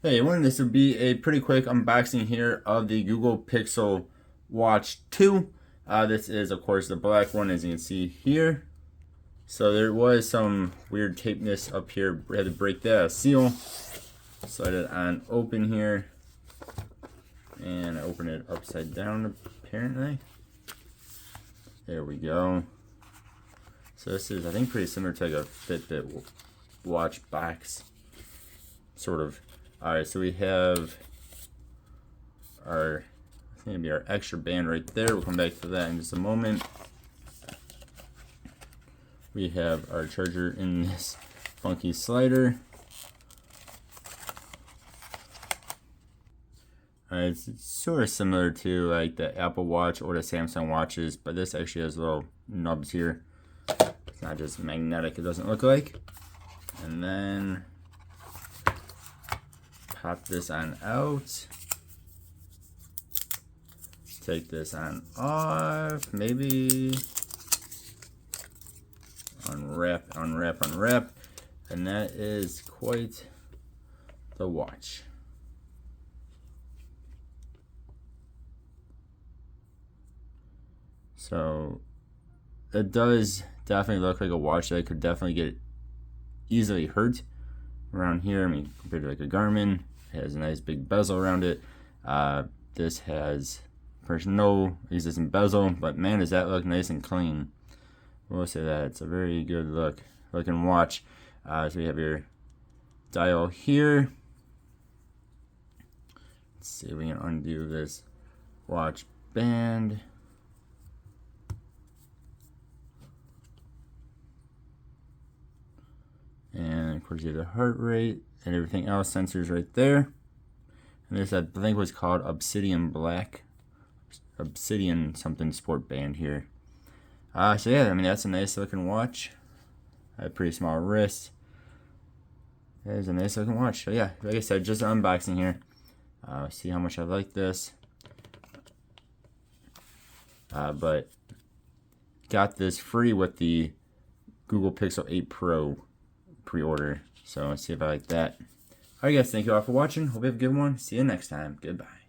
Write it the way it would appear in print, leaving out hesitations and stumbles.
Hey everyone, this will be a pretty quick unboxing here of the Google Pixel Watch 2. This is, of course, the black one, as you can see here. So there was some weird tapeness up here. We had to break that seal. Slide it on open here. And I open it upside down, apparently. There we go. So this is, I think, pretty similar to like a Fitbit watch box, sort of. Alright, so we have our, I think it'll be our extra band right there. We'll come back to that in just a moment. We have our charger in this funky slider. It's sort of similar to like the Apple Watch or the Samsung watches, but this actually has little nubs here. It's not just magnetic, it doesn't look like. And then pop this on out. Take this on off. Maybe unwrap. And that is quite the watch. So it does definitely look like a watch that could definitely get easily hurt around here. I mean, compared to like a Garmin, it has a nice big bezel around it. This has no existing bezel, but man, does that look nice and clean. We'll say that it's a very good looking watch. So we have your dial here. Let's see if we can undo this watch band. And of course you have the heart rate and everything else, sensors right there. And this I think was called Obsidian Black. Obsidian something sport band here. So yeah, I mean that's a nice looking watch. I have pretty small wrist. That is a nice looking watch. So yeah, like I said, just unboxing here. See how much I like this. But got this free with the Google Pixel 8 Pro pre-order. So let's see if I like that. Alright guys, thank you all for watching. Hope you have a good one. See you next time. Goodbye.